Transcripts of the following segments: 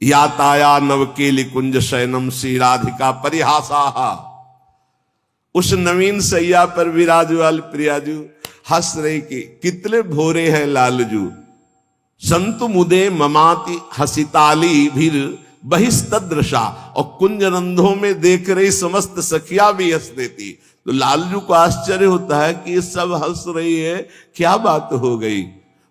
याताया नवकेली कुंज शयनम श्री राधिका परिहासा। उस नवीन सैया पर विराजवाल प्रियाजू हंस रही कि कितने भोरे हैं लालजू। संतु मुदे ममाति हसिताली भीर बहिस्तदृशा। और कुंज रंधों में देख रही समस्त सखिया भी हंस देती। तो लालजू को आश्चर्य होता है कि ये सब हंस रही है, क्या बात हो गई।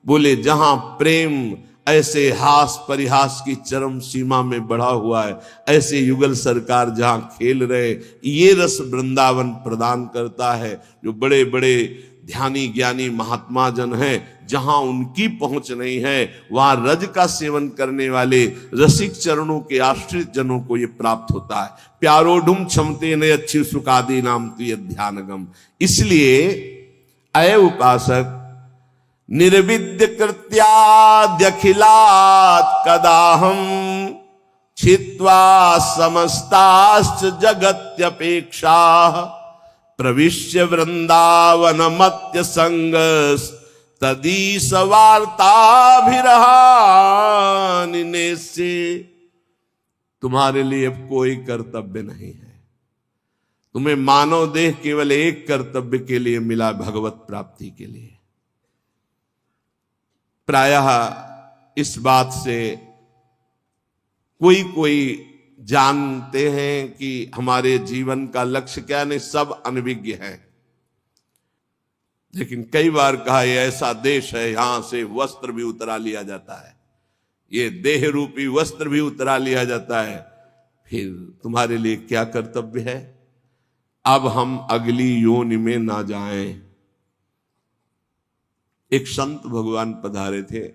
बोले जहां प्रेम ऐसे हास परिहास की चरम सीमा में बढ़ा हुआ है, ऐसे युगल सरकार जहां खेल रहे, ये रस वृंदावन प्रदान करता है। जो बड़े बड़े ध्यानी ज्ञानी महात्मा जन हैं, जहां उनकी पहुंच नहीं है, वहां रज का सेवन करने वाले रसिक चरणों के आश्रित जनों को यह प्राप्त होता है। प्यारो ढूम क्षमते ने अच्छी सुखादी नाम तुय ध्यानगम। इसलिए अय उपासक निर्विद्य कृत्याद्यखिलात् कदाहम छित्वा समस्ताश्च जगत्यपेक्षा प्रविश्य वृंदावन मत्य संगस तदीस वार्ताभिरहानिने से। तुम्हारे लिए अब कोई कर्तव्य नहीं है। तुम्हें मानव देह केवल एक कर्तव्य के लिए मिला, भगवत प्राप्ति के लिए। प्रायः इस बात से कोई कोई जानते हैं कि हमारे जीवन का लक्ष्य क्या, नहीं सब अनभिज्ञ हैं। लेकिन कई बार कहा यह ऐसा देश है, यहां से वस्त्र भी उतरा लिया जाता है, ये देह रूपी वस्त्र भी उतरा लिया जाता है। फिर तुम्हारे लिए क्या कर्तव्य है। अब हम अगली योनि में ना जाएं। एक संत भगवान पधारे थे,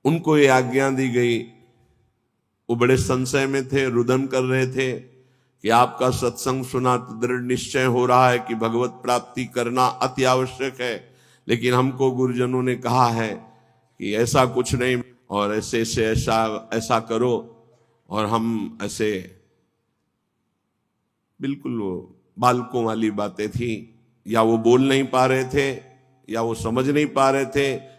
उनको ये आज्ञा दी गई। वो बड़े संशय में थे, रुदन कर रहे थे कि आपका सत्संग सुना तो दृढ़ निश्चय हो रहा है कि भगवत प्राप्ति करना अति आवश्यक है, लेकिन हमको गुरुजनों ने कहा है कि ऐसा कुछ नहीं, और ऐसे से ऐसा करो। और हम ऐसे बिल्कुल वो बालकों वाली बातें थी, या वो बोल नहीं पा रहे थे, या वो समझ नहीं पा रहे थे,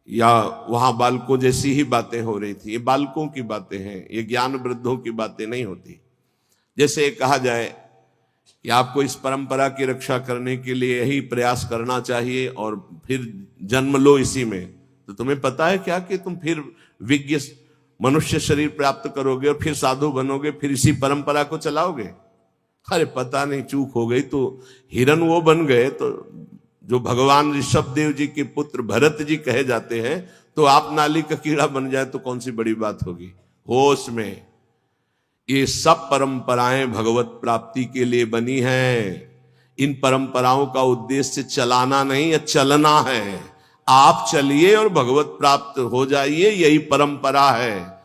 या वहां बालकों जैसी ही बातें हो रही थी। ये बालकों की बातें हैं, ये ज्ञान वृद्धों की बातें नहीं होती। जैसे कहा जाए कि आपको इस परंपरा की रक्षा करने के लिए यही प्रयास करना चाहिए और फिर जन्म लो इसी में, तो तुम्हें पता है क्या कि तुम फिर विज्ञ मनुष्य शरीर प्राप्त करोगे और फिर साधु बनोगे, फिर इसी परंपरा को चलाओगे। अरे पता नहीं, चूक हो गई तो हिरन वो बन गए, तो जो भगवान ऋषभ देव जी के पुत्र भरत जी कहे जाते हैं, तो आप नाली का कीड़ा बन जाए तो कौन सी बड़ी बात होगी। होश में, ये सब परंपराएं भगवत प्राप्ति के लिए बनी हैं। इन परंपराओं का उद्देश्य चलाना नहीं है, चलना है। आप चलिए और भगवत प्राप्त हो जाइए, यही परंपरा है।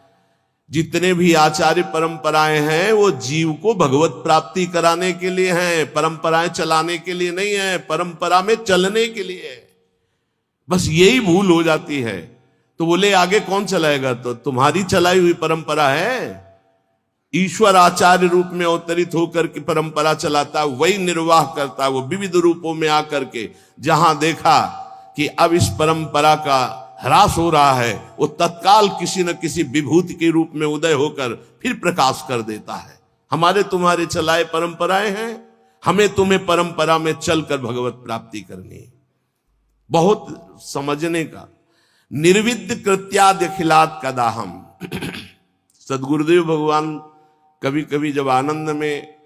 जितने भी आचार्य परंपराएं हैं वो जीव को भगवत प्राप्ति कराने के लिए हैं, परंपराएं चलाने के लिए नहीं है, परंपरा में चलने के लिए है। बस यही भूल हो जाती है। तो बोले आगे कौन चलाएगा, तो तुम्हारी चलाई हुई परंपरा है। ईश्वर आचार्य रूप में अवतरित होकर के परंपरा चलाता, वही निर्वाह करता। वो विविध रूपों में आकर के जहां देखा कि अब इस परंपरा का ह्रास हो रहा है, वो तत्काल किसी न किसी विभूति के रूप में उदय होकर फिर प्रकाश कर देता है। हमारे तुम्हारे चलाए परंपराएं हैं, हमें तुम्हें परंपरा में चलकर भगवत प्राप्ति करनी है। बहुत समझने का। निर्विद्य कृत्याद्यखिलात् कदाहम। सदगुरुदेव भगवान कभी कभी जब आनंद में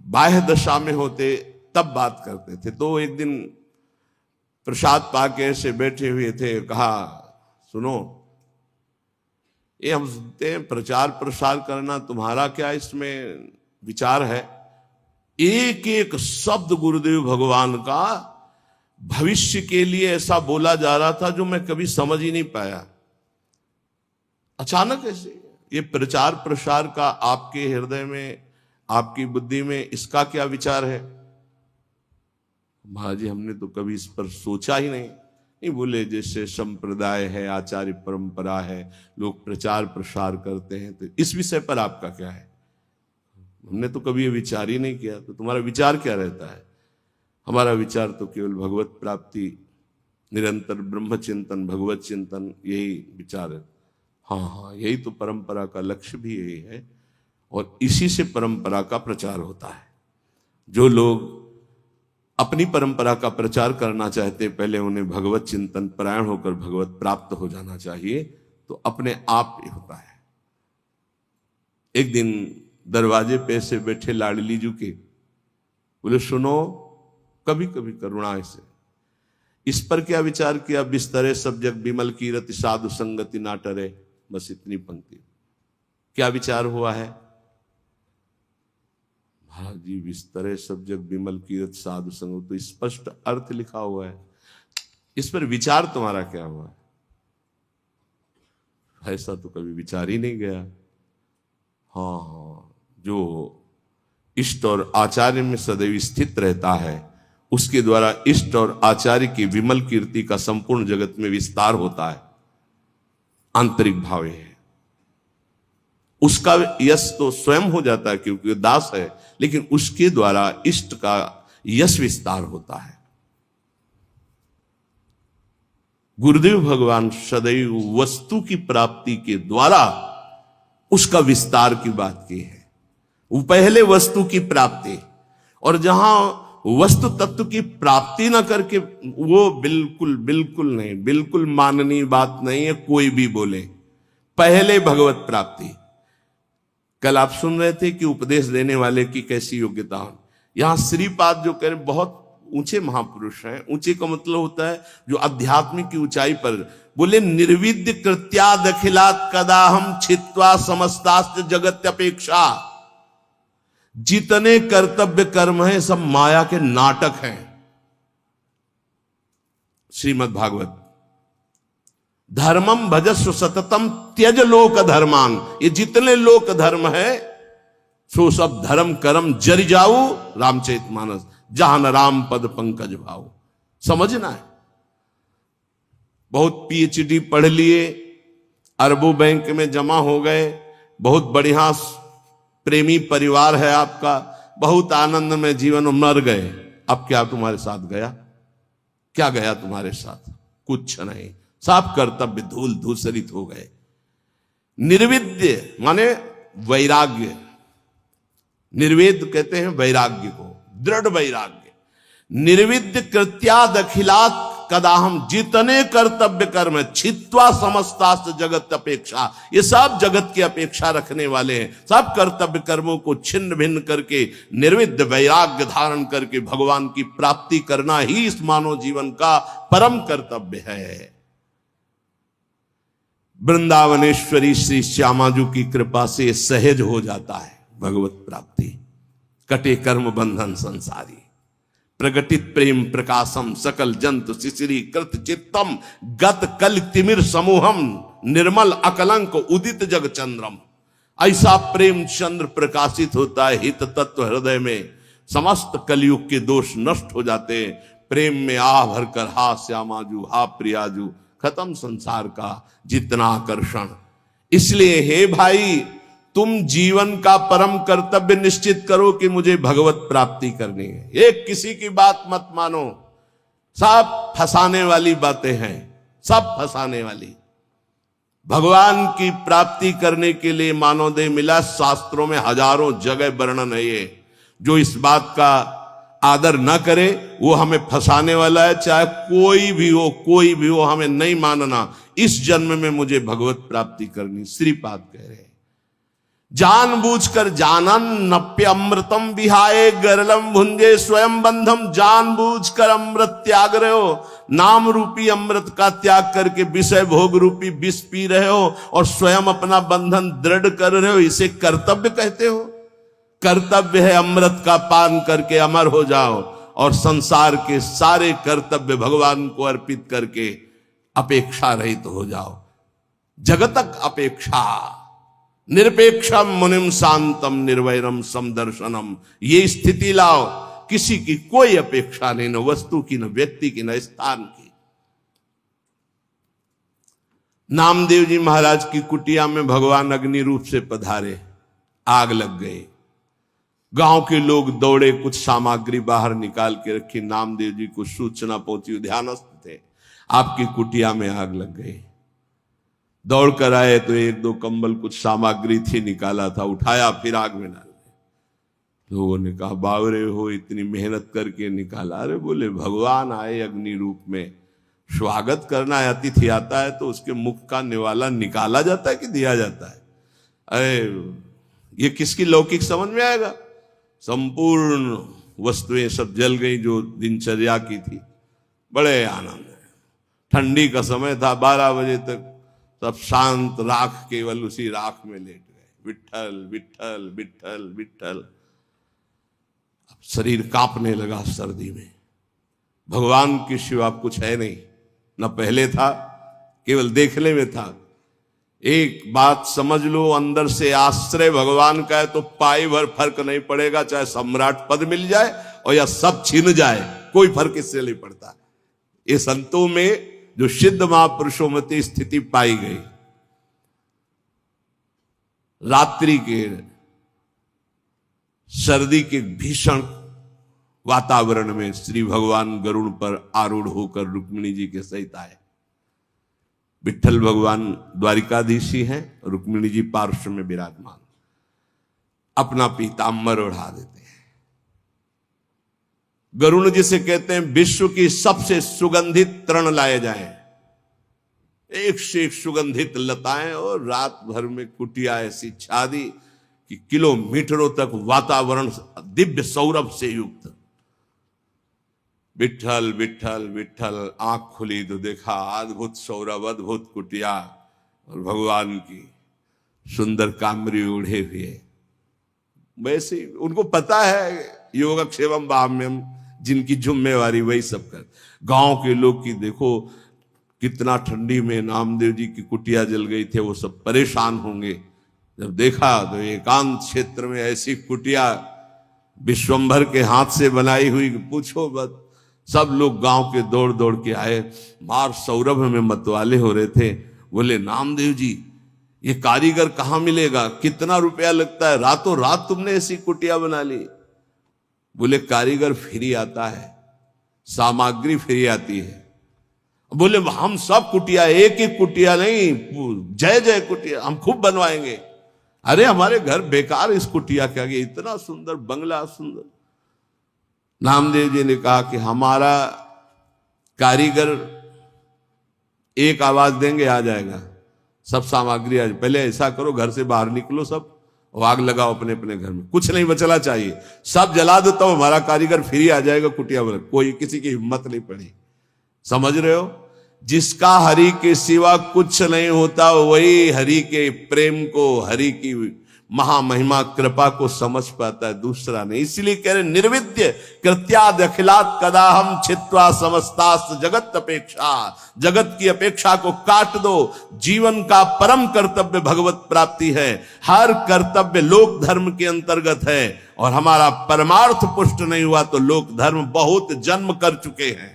बाह्य दशा में होते तब बात करते थे। तो एक दिन प्रसाद पाके ऐसे बैठे हुए थे, कहा सुनो, ये हम सुनते हैं प्रचार प्रसार करना, तुम्हारा क्या इसमें विचार है। एक एक शब्द गुरुदेव भगवान का भविष्य के लिए ऐसा बोला जा रहा था जो मैं कभी समझ ही नहीं पाया। अचानक ऐसे ये प्रचार प्रसार का आपके हृदय में, आपकी बुद्धि में इसका क्या विचार है। महाराज जी हमने तो कभी इस पर सोचा ही नहीं। बोले जैसे संप्रदाय है, आचार्य परंपरा है, लोग प्रचार प्रसार करते हैं, तो इस विषय पर आपका क्या है। हमने तो कभी ये विचार ही नहीं किया। तो तुम्हारा विचार क्या रहता है। हमारा विचार तो केवल भगवत प्राप्ति, निरंतर ब्रह्म चिंतन, भगवत चिंतन, यही विचार है। हाँ हाँ, यही तो परंपरा का लक्ष्य भी यही है, और इसी से परंपरा का प्रचार होता है। जो लोग अपनी परंपरा का प्रचार करना चाहते, पहले उन्हें भगवत चिंतन परायण होकर भगवत प्राप्त हो जाना चाहिए, तो अपने आप ही होता है। एक दिन दरवाजे पे से बैठे लाडली जी के बोले, सुनो, कभी कभी करुणा से इस पर क्या विचार किया, बिस्तरे सब जग बिमल कीरति साधु संगति ना टरे। बस इतनी पंक्ति, क्या विचार हुआ है? हाँ जी, बिस्तरे सब जग बिमल कीरति साधु संगति, तो स्पष्ट अर्थ लिखा हुआ है, इस पर विचार तुम्हारा क्या हुआ है? ऐसा तो कभी विचार ही नहीं गया। हाँ हाँ, जो इष्ट और आचार्य में सदैव स्थित रहता है, उसके द्वारा इष्ट और आचार्य की विमल कीर्ति का संपूर्ण जगत में विस्तार होता है। आंतरिक भाव है, उसका यश तो स्वयं हो जाता है क्योंकि वो दास है, लेकिन उसके द्वारा इष्ट का यश विस्तार होता है। गुरुदेव भगवान सदैव वस्तु की प्राप्ति के द्वारा उसका विस्तार की बात की है। वो पहले वस्तु की प्राप्ति, और जहां वस्तु तत्व की प्राप्ति ना करके, वो बिल्कुल बिल्कुल नहीं, बिल्कुल माननीय बात नहीं है कोई भी बोले। पहले भगवत प्राप्ति। कल आप सुन रहे थे कि उपदेश देने वाले की कैसी योग्यता हो। यहां श्रीपाद जो कह रहे, बहुत ऊंचे महापुरुष हैं। ऊंचे का मतलब होता है जो आध्यात्मिक की ऊंचाई पर, बोले निर्विद्य कृत्याद अखिलात कदा हम छित्वा समस्तास्त जगत अपेक्षा। जितने कर्तव्य कर्म हैं सब माया के नाटक हैं। श्रीमद् भागवत, धर्मम भजस्व सततम त्यज लोक धर्मान, ये जितने लोक धर्म है सो सब धर्म कर्म जर जाऊ रामचरितमानस, जहां न राम पद पंकज भाऊ। समझना है। बहुत पीएचडी पढ़ लिए, अरबों बैंक में जमा हो गए, बहुत बढ़िया प्रेमी परिवार है आपका, बहुत आनंद में जीवन मर गए। अब क्या तुम्हारे साथ गया? क्या गया तुम्हारे साथ? कुछ नहीं, सब कर्तव्य धूल धूसरित हो गए। निर्विद्य माने वैराग्य, निर्वेद कहते हैं वैराग्य को, दृढ़ वैराग्य। निर्विद्य कृत्याद अखिलात कदाहम, जितने कर्तव्य कर्म है, छित्वा समस्तास्त जगत अपेक्षा, ये सब जगत की अपेक्षा रखने वाले हैं। सब कर्तव्य कर्मों को छिन्न भिन्न करके निर्विद्य वैराग्य धारण करके भगवान की प्राप्ति करना ही इस मानव जीवन का परम कर्तव्य है। वृंदावनेश्वरी श्री श्यामाजू की कृपा से सहज हो जाता है भगवत प्राप्ति। कटे कर्म बंधन संसारी, प्रगटित प्रेम प्रकाशम, सकल जंतु शिशिरी कृत चित्तम, गत कल तिमिर समूहम, निर्मल अकलंक उदित जग चंद्रम। ऐसा प्रेम चंद्र प्रकाशित होता है हित तत्व हृदय में, समस्त कलयुग के दोष नष्ट हो जाते हैं। प्रेम में आ भरकर हा श्यामाजू, हा प्रियाजू, खत्म संसार का जितना आकर्षण। इसलिए हे भाई, तुम जीवन का परम कर्तव्य निश्चित करो कि मुझे भगवत प्राप्ति करनी है। एक किसी की बात मत मानो, सब फंसाने वाली बातें हैं, सब फंसाने वाली। भगवान की प्राप्ति करने के लिए मानवदेह मिला, शास्त्रों में हजारों जगह वर्णन है ये। जो इस बात का आदर न करे वो हमें फंसाने वाला है, चाहे कोई भी हो, कोई भी हो, हमें नहीं मानना। इस जन्म में मुझे भगवत प्राप्ति करनी। श्रीपाद कह रहे, जानबूझकर जानन नप्य अमृतम विहाय गरलम भुंजे स्वयं बंधम। जानबूझकर अमृत त्याग रहे हो, नाम रूपी अमृत का त्याग करके विषय भोग रूपी विष पी रहे हो और स्वयं अपना बंधन दृढ़ कर रहे हो, इसे कर्तव्य कहते हो? कर्तव्य है अमृत का पान करके अमर हो जाओ और संसार के सारे कर्तव्य भगवान को अर्पित करके अपेक्षा रहित हो जाओ। जगतक अपेक्षा, निरपेक्षम मुनिम शांतम निर्वैरम समदर्शनम, ये स्थिति लाओ। किसी की कोई अपेक्षा नहीं, न वस्तु की, न व्यक्ति की, न स्थान की। नामदेव जी महाराज की कुटिया में भगवान अग्नि रूप से पधारे, आग लग गई। गांव के लोग दौड़े, कुछ सामग्री बाहर निकाल के रखी। नामदेव जी को सूचना पहुंची, ध्यानस्थ थे, आपकी कुटिया में आग लग गई। दौड़ कर आए तो एक दो कंबल कुछ सामग्री थी, निकाला था, उठाया, फिर आग में डाल। लोगों ने कहा बावरे हो, इतनी मेहनत करके निकाला। अरे बोले भगवान आए अग्नि रूप में, स्वागत करना है, अतिथि आता है तो उसके मुख का निवाला निकाला जाता है कि दिया जाता है? अरे ये किसकी लौकिक समझ में आएगा? संपूर्ण वस्तुएं सब जल गई जो दिनचर्या की थी। बड़े आनंद है। ठंडी का समय था, 12 बजे तक सब शांत, राख केवल उसी राख में लेट गए। विट्ठल विट्ठल विट्ठल विट्ठल। शरीर कांपने लगा सर्दी में। भगवान के सिवा कुछ है नहीं, न पहले था, केवल देखने में था। एक बात समझ लो, अंदर से आश्रय भगवान का है तो पाई भर फर्क नहीं पड़ेगा, चाहे सम्राट पद मिल जाए और या सब छिन जाए, कोई फर्क इससे नहीं पड़ता। ये संतों में जो सिद्ध महापुरुषों में स्थिति पाई गई। रात्रि के सर्दी के भीषण वातावरण में श्री भगवान गरुड़ पर आरूढ़ होकर रुक्मिणी जी के सहित आए। विट्ठल भगवान द्वारिकाधीश ही हैं, रुक्मिणी जी पार्श्व में विराजमान। अपना पीताम्बर ओढ़ा देते हैं। गरुड़ जिसे कहते हैं विश्व की सबसे सुगंधित तृण लाए जाएं, एक से एक सुगंधित लताएं, और रात भर में कुटिया ऐसी छा दी कि किलोमीटरों तक वातावरण दिव्य सौरभ से युक्त। विट्ठल विट्ठल विट्ठल, आंख खुली तो देखा अद्भुत सौरभ, अद्भुत कुटिया और भगवान की सुंदर कामरी ओढ़े हुए। वैसे उनको पता है योगक्षेमम बाह्यम, जिनकी जिम्मेवारी वही सब कर। गांव के लोग की देखो कितना ठंडी में नामदेव जी की कुटिया जल गई थे, वो सब परेशान होंगे। जब देखा तो एकांत क्षेत्र में ऐसी कुटिया विश्वंभर के हाथ से बनाई हुई, पूछो मत। सब लोग गांव के दौड़ दौड़ के आए, मार सौरभ में मतवाले हो रहे थे। बोले नामदेव जी ये कारीगर कहाँ मिलेगा, कितना रुपया लगता है, रातों रात तुमने ऐसी कुटिया बना ली? बोले कारीगर फ्री आता है, सामग्री फ्री आती है। बोले हम सब कुटिया, एक एक कुटिया नहीं, जय जय कुटिया हम खूब बनवाएंगे। अरे हमारे घर बेकार इस कुटिया के आगे, इतना सुंदर बंगला सुंदर। नामदेव जी ने कहा कि हमारा कारीगर एक आवाज देंगे आ जाएगा, सब सामग्री आज। पहले ऐसा करो घर से बाहर निकलो सब, और आग लगाओ अपने अपने घर में, कुछ नहीं बचना चाहिए, सब जला दो तो हमारा कारीगर फ्री आ जाएगा कुटिया बना। कोई किसी की हिम्मत नहीं पड़ी। समझ रहे हो? जिसका हरि के सिवा कुछ नहीं होता, वही हरि के प्रेम को, हरि की महामहिमा कृपा को समझ पाता है, दूसरा नहीं। इसलिए कह रहे निर्विद्य कृत्याद अखिलात कदा हम छित्वा समस्तास्त जगत अपेक्षा। जगत की अपेक्षा को काट दो। जीवन का परम कर्तव्य भगवत प्राप्ति है। हर कर्तव्य लोक धर्म के अंतर्गत है, और हमारा परमार्थ पुष्ट नहीं हुआ तो लोक धर्म बहुत जन्म कर चुके हैं।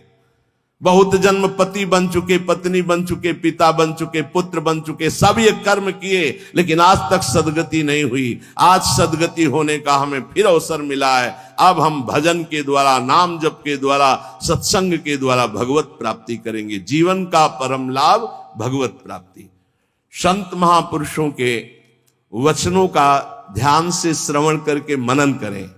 बहुत जन्म पति बन चुके, पत्नी बन चुके, पिता बन चुके, पुत्र बन चुके, सब ये कर्म किए, लेकिन आज तक सदगति नहीं हुई। आज सदगति होने का हमें फिर अवसर मिला है। अब हम भजन के द्वारा, नाम जप के द्वारा, सत्संग के द्वारा भगवत प्राप्ति करेंगे। जीवन का परम लाभ भगवत प्राप्ति। संत महापुरुषों के वचनों का ध्यान से श्रवण करके मनन करें।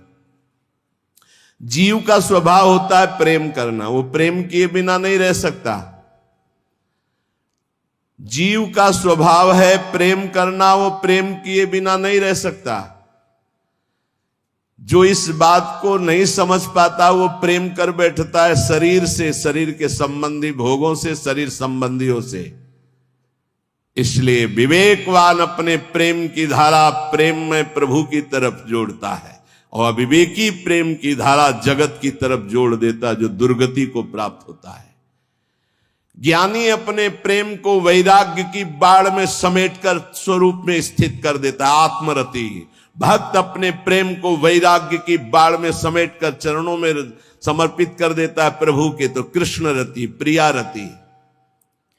जीव का स्वभाव होता है प्रेम करना, वो प्रेम किए बिना नहीं रह सकता। जीव का स्वभाव है प्रेम करना, वो प्रेम किए बिना नहीं रह सकता। जो इस बात को नहीं समझ पाता वो प्रेम कर बैठता है शरीर से, शरीर के संबंधी भोगों से, शरीर संबंधियों से। इसलिए विवेकवान अपने प्रेम की धारा प्रेम में प्रभु की तरफ जोड़ता है, और अविवेकी प्रेम की धारा जगत की तरफ जोड़ देता, जो दुर्गति को प्राप्त होता है। ज्ञानी अपने प्रेम को वैराग्य की बाढ़ में समेटकर स्वरूप में स्थित कर देता है, आत्मरति। भक्त अपने प्रेम को वैराग्य की बाढ़ में समेटकर चरणों में समर्पित कर देता है प्रभु के, तो कृष्ण रति, प्रिया रति।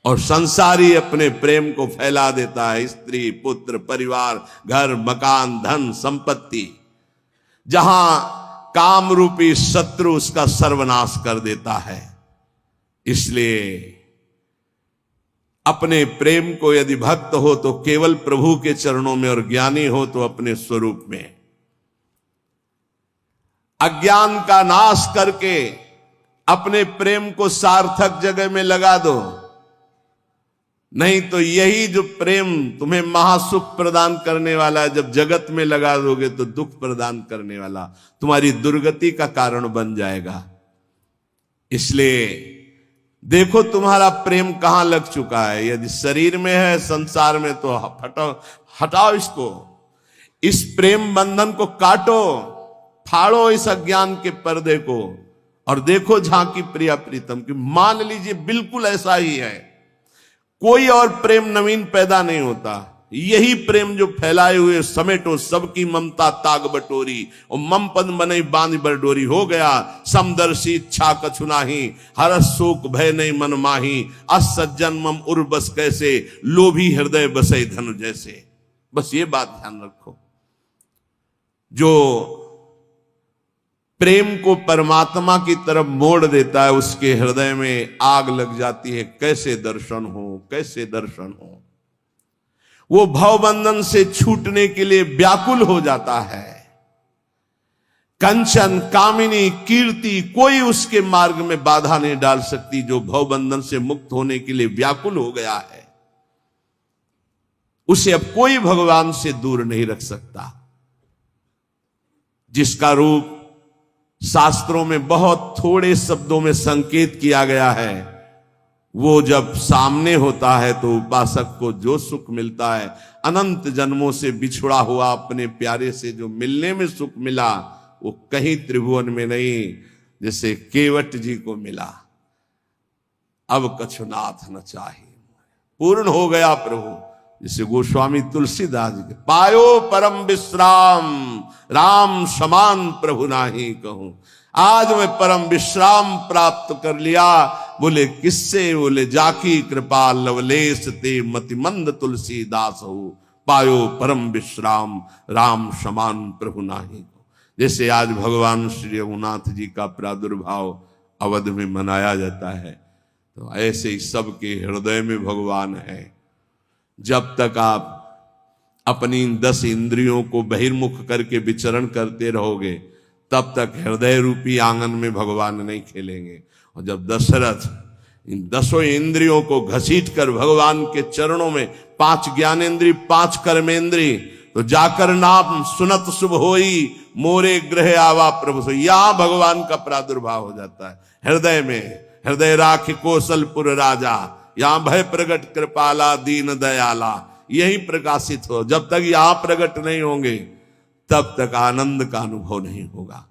और संसारी अपने प्रेम को फैला देता है स्त्री, पुत्र, परिवार, घर, मकान, धन, संपत्ति। जहां काम रूपी शत्रु उसका सर्वनाश कर देता है। इसलिए अपने प्रेम को यदि भक्त हो तो केवल प्रभु के चरणों में, और ज्ञानी हो तो अपने स्वरूप में। अज्ञान का नाश करके अपने प्रेम को सार्थक जगह में लगा दो, नहीं तो यही जो प्रेम तुम्हें महासुख प्रदान करने वाला है, जब जगत में लगा दोगे तो दुख प्रदान करने वाला, तुम्हारी दुर्गति का कारण बन जाएगा। इसलिए देखो तुम्हारा प्रेम कहां लग चुका है। यदि शरीर में है, संसार में, तो हटाओ इसको, इस प्रेम बंधन को काटो, फाड़ो इस अज्ञान के पर्दे को, और देखो झांकी प्रिया प्रीतम की। मान लीजिए बिल्कुल ऐसा ही है, कोई और प्रेम नवीन पैदा नहीं होता, यही प्रेम जो फैलाए हुए समेटो सबकी ममता ताग बटोरी, और मम पद बने बांध बरडोरी। हो गया समदर्शी इच्छा कछु नाही, हरस शोक भय नहीं मन माही, असज्जन मम उर बस कैसे, लोभी हृदय बसे धनु जैसे। बस ये बात ध्यान रखो, जो प्रेम को परमात्मा की तरफ मोड़ देता है उसके हृदय में आग लग जाती है। कैसे दर्शन हो, कैसे दर्शन हो। वो भवबंधन से छूटने के लिए व्याकुल हो जाता है। कंचन, कामिनी, कीर्ति कोई उसके मार्ग में बाधा नहीं डाल सकती। जो भवबंधन से मुक्त होने के लिए व्याकुल हो गया है, उसे अब कोई भगवान से दूर नहीं रख सकता। जिसका रूप शास्त्रों में बहुत थोड़े शब्दों में संकेत किया गया है, वो जब सामने होता है तो उपासक को जो सुख मिलता है, अनंत जन्मों से बिछुड़ा हुआ अपने प्यारे से जो मिलने में सुख मिला, वो कहीं त्रिभुवन में नहीं, जैसे केवट जी को मिला। अब कछुनाथ न चाहे, पूर्ण हो गया प्रभु। जिसे गोस्वामी तुलसीदास जी, पायो परम विश्राम, राम समान प्रभु नाही कहूं। आज मैं परम विश्राम प्राप्त कर लिया। बोले किससे? बोले जाकी कृपा लवलेश ते मतिमंद तुलसीदास हो, पायो परम विश्राम, राम समान प्रभु नाही। जैसे आज भगवान श्री रघुनाथ जी का प्रादुर्भाव अवध में मनाया जाता है, तो ऐसे ही सबके हृदय में भगवान है। जब तक आप अपनी 10 इंद्रियों को बहिर्मुख करके विचरण करते रहोगे, तब तक हृदय रूपी आंगन में भगवान नहीं खेलेंगे। और जब दशरथ इन 10 इंद्रियों को घसीट कर भगवान के चरणों में, 5 ज्ञानेन्द्रिय 5 कर्मेंद्रिय, तो जाकर नाम सुनत शुभ होई, मोरे ग्रह आवा प्रभु सो। यहां भगवान का प्रादुर्भाव हो जाता है हृदय में। हृदय राख कौशलपुर राजा, यहां भय प्रगट कृपाला दीन दयाला, यही प्रकाशित हो। जब तक यहां प्रकट नहीं होंगे, तब तक आनंद का अनुभव नहीं होगा।